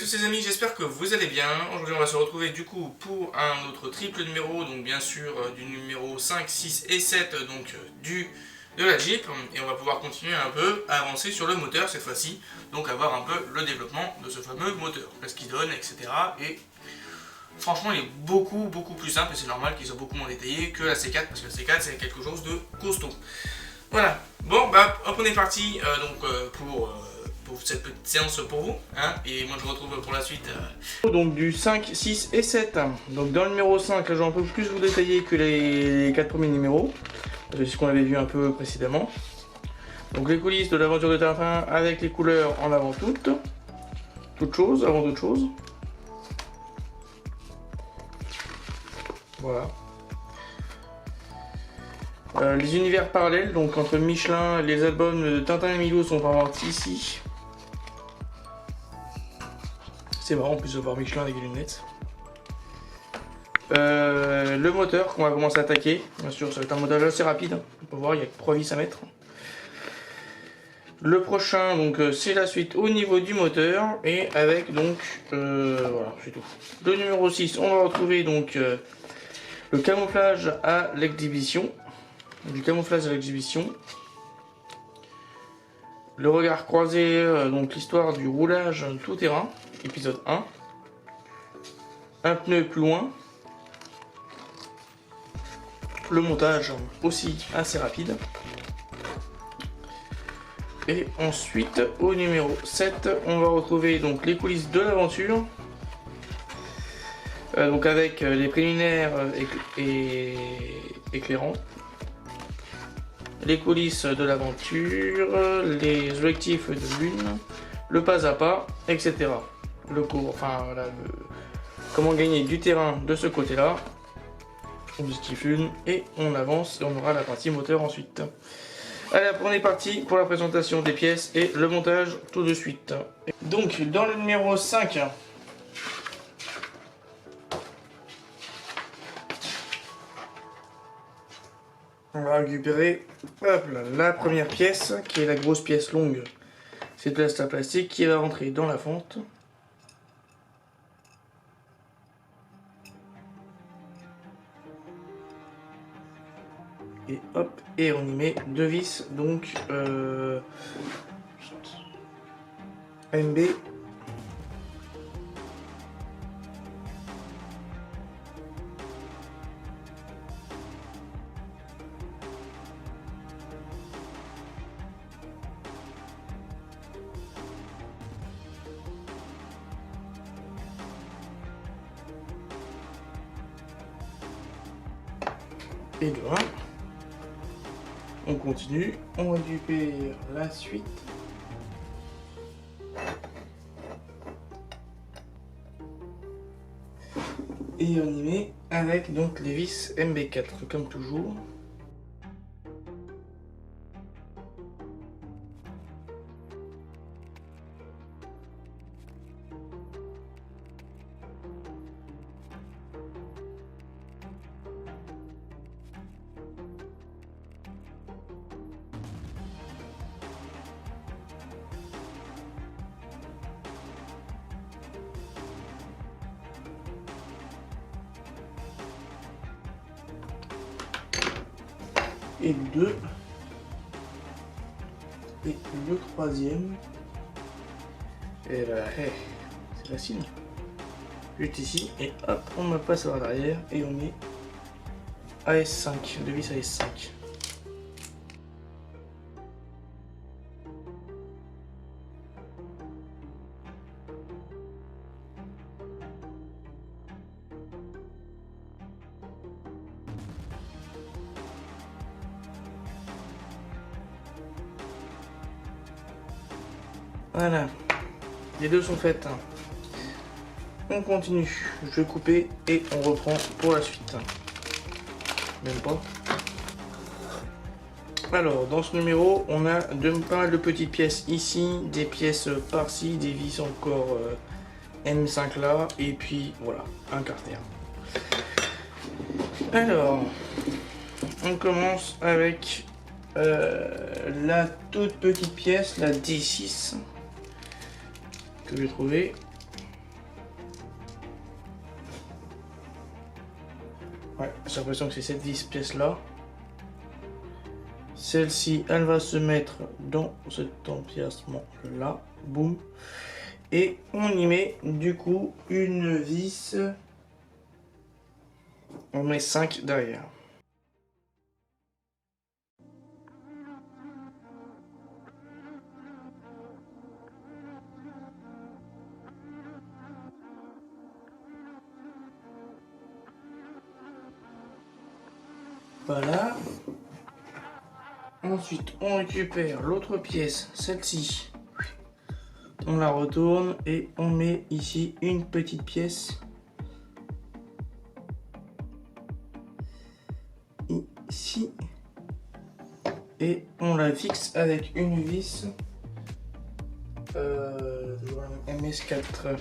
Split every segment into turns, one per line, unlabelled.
tous les amis, j'espère que vous allez bien. Aujourd'hui on va se retrouver du coup pour un autre triple numéro, donc bien sûr du numéro 5, 6 et 7, donc de la Jeep. Et on va pouvoir continuer un peu à avancer sur le moteur cette fois-ci, donc avoir un peu le développement de ce fameux moteur, ce qu'il donne, etc. Et franchement il est beaucoup plus simple et c'est normal qu'il soit beaucoup moins détaillé que la C4, parce que la C4 c'est quelque chose de costaud. Voilà, bon bah hop on est parti pour cette petite séance pour vous, hein, et moi je vous retrouve pour la suite. Donc du 5, 6 et 7, donc dans le numéro 5, là je vais un peu plus vous détailler que les 4 premiers numéros, c'est ce qu'on avait vu un peu précédemment. Donc les coulisses de l'aventure de Tintin avec les couleurs en avant avant toute chose. Voilà. Les univers parallèles, donc entre Michelin, les albums de Tintin et Milou sont en vente ici. C'est marrant en plus de voir Michelin avec des lunettes. Le moteur qu'on va commencer à attaquer, bien sûr ça va être un modèle assez rapide, on peut voir il y a 3 vis à mettre. Le prochain donc c'est la suite au niveau du moteur et avec donc voilà c'est tout. Le numéro 6 on va retrouver donc le camouflage à l'exhibition. Du camouflage à l'exhibition. Le regard croisé, donc l'histoire du roulage tout terrain, épisode 1. Un pneu plus loin. Le montage aussi assez rapide. Et ensuite au numéro 7, on va retrouver donc les coulisses de l'aventure. Donc avec les préliminaires éclairants. Les coulisses de l'aventure, les objectifs de lune, le pas à pas, etc. Le cours, enfin voilà, comment gagner du terrain de ce côté-là, objectif lune, et on avance et on aura la partie moteur ensuite. Allez, on est parti pour la présentation des pièces et le montage tout de suite. Donc dans le numéro 5, on va récupérer hop là, la première pièce qui est la grosse pièce longue. C'est de la plastique qui va rentrer dans la fente. Et hop, et on y met 2 vis, donc MB. Et de 1. On continue, on récupère la suite. Et on y met avec donc les vis MB4 comme toujours. Et 2 et le troisième, et là c'est facile, juste ici, et hop on me passe à l'arrière et on met AS5, de vis AS5. Voilà, les deux sont faites. On continue, je vais couper et on reprend pour la suite. Même pas. Alors, dans ce numéro, on a pas mal de petites pièces ici, des pièces par-ci, des vis encore M5 là, et puis voilà, un carter. Alors, on commence avec la toute petite pièce, la D6. Que j'ai trouvé. Ouais, j'ai l'impression que c'est cette vis pièce là. Celle-ci, elle va se mettre dans cet empiècement là. Boum. Et on y met du coup une vis. On met 5 derrière. Voilà. Ensuite, on récupère l'autre pièce, celle-ci. On la retourne et on met ici une petite pièce. Ici. Et on la fixe avec une vis. MS4.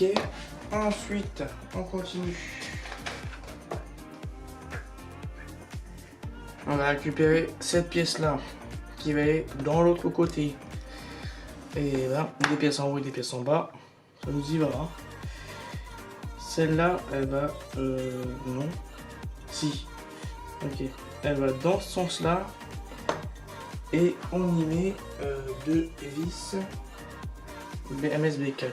Ok, ensuite on continue. On va récupérer cette pièce là qui va aller dans l'autre côté. Et là, des pièces en haut et des pièces en bas. Ça nous y va. Hein. Celle-là, elle va. Non. Si. Ok. Elle va dans ce sens-là. Et on y met deux vis MSB4.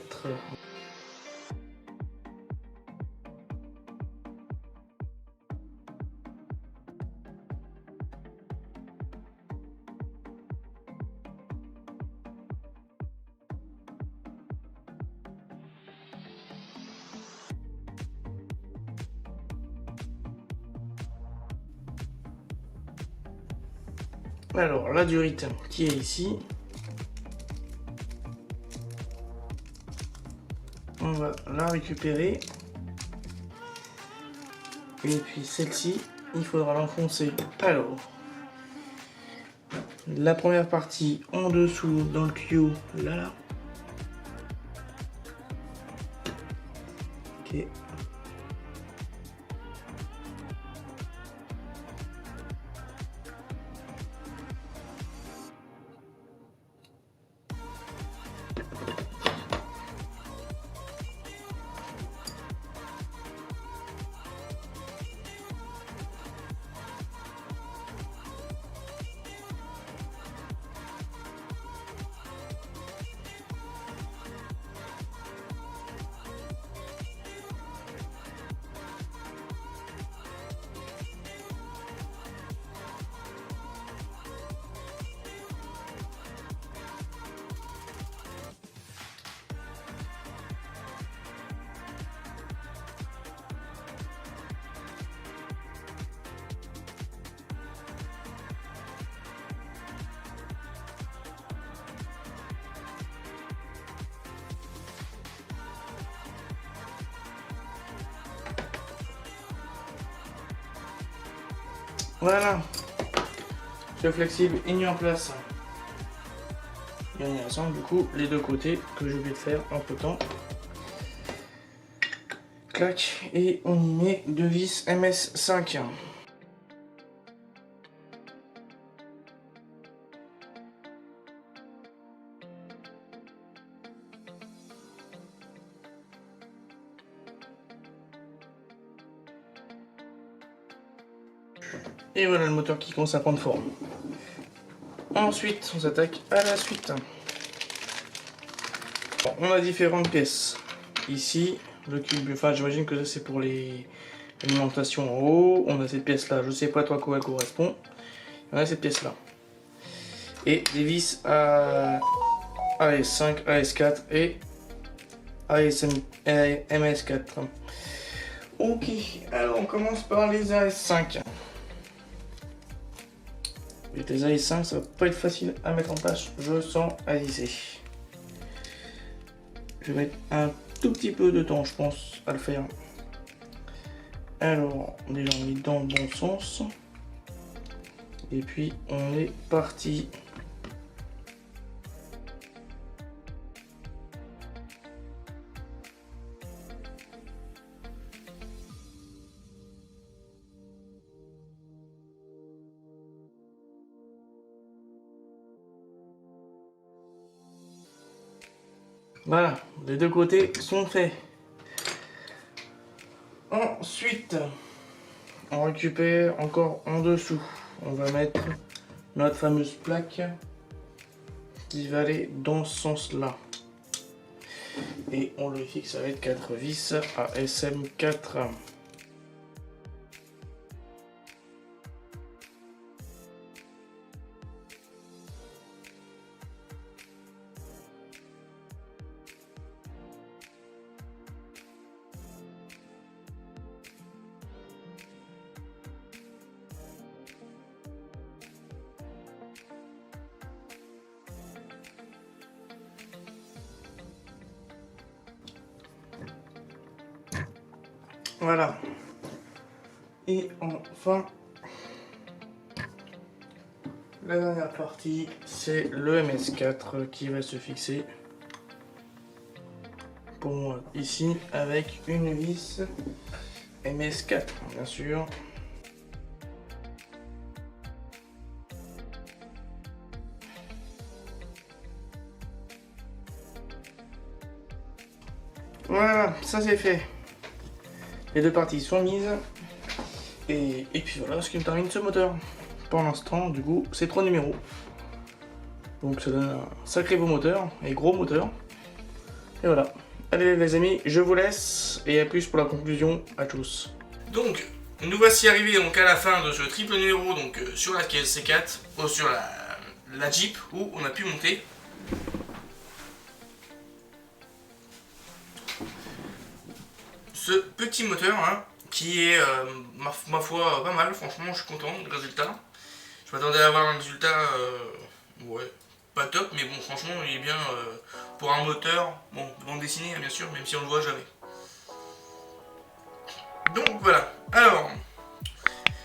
Alors, la durite qui est ici, on va la récupérer. Et puis celle-ci, il faudra l'enfoncer. Alors, la première partie en dessous dans le tuyau, là. Ok. Voilà, ce flexible est mis en place. Il y en a ensemble du coup les deux côtés que je vais faire entre temps. Clac, et on y met deux vis MS5. Et voilà le moteur qui commence à prendre forme. Ensuite, on s'attaque à la suite. Bon, on a différentes pièces. Ici, le cube, enfin j'imagine que ça c'est pour les alimentations en haut. On a cette pièce là, je sais pas toi à quoi elle correspond. On a cette pièce là. Et des vis à AS5, AS4 et MS4. Ok, alors on commence par les AS5. Les AS5, ça va pas être facile à mettre en place, je sens à lisser. Je vais mettre un tout petit peu de temps, je pense, à le faire. Alors, déjà on est dans le bon sens. Et puis on est parti. Voilà, les deux côtés sont faits. Ensuite, on récupère encore en dessous. On va mettre notre fameuse plaque qui va aller dans ce sens-là. Et on le fixe avec 4 vis à SM4. Voilà. Et enfin, la dernière partie, c'est le MS4 qui va se fixer pour moi ici avec une vis MS4, bien sûr. Voilà, ça c'est fait. Les deux parties sont mises. Et puis voilà ce qui me termine ce moteur. Pour l'instant, du coup, c'est 3 numéros. Donc ça donne un sacré beau moteur et gros moteur. Et voilà. Allez les amis, je vous laisse et à plus pour la conclusion. À tous. Donc, nous voici arrivés donc à la fin de ce triple numéro donc sur la C4 ou sur la Jeep où on a pu monter. Ce petit moteur hein, qui est ma foi pas mal, franchement je suis content du résultat. Je m'attendais à avoir un résultat ouais, pas top, mais bon franchement il est bien pour un moteur, bon bande dessinée bien sûr, même si on le voit jamais. Donc voilà, alors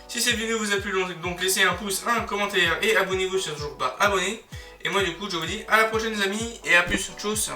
si cette vidéo vous a plu, donc laissez un pouce, un commentaire et abonnez-vous si vous n'êtes toujours pas abonné. Et moi du coup je vous dis à la prochaine les amis et à plus, tchuss.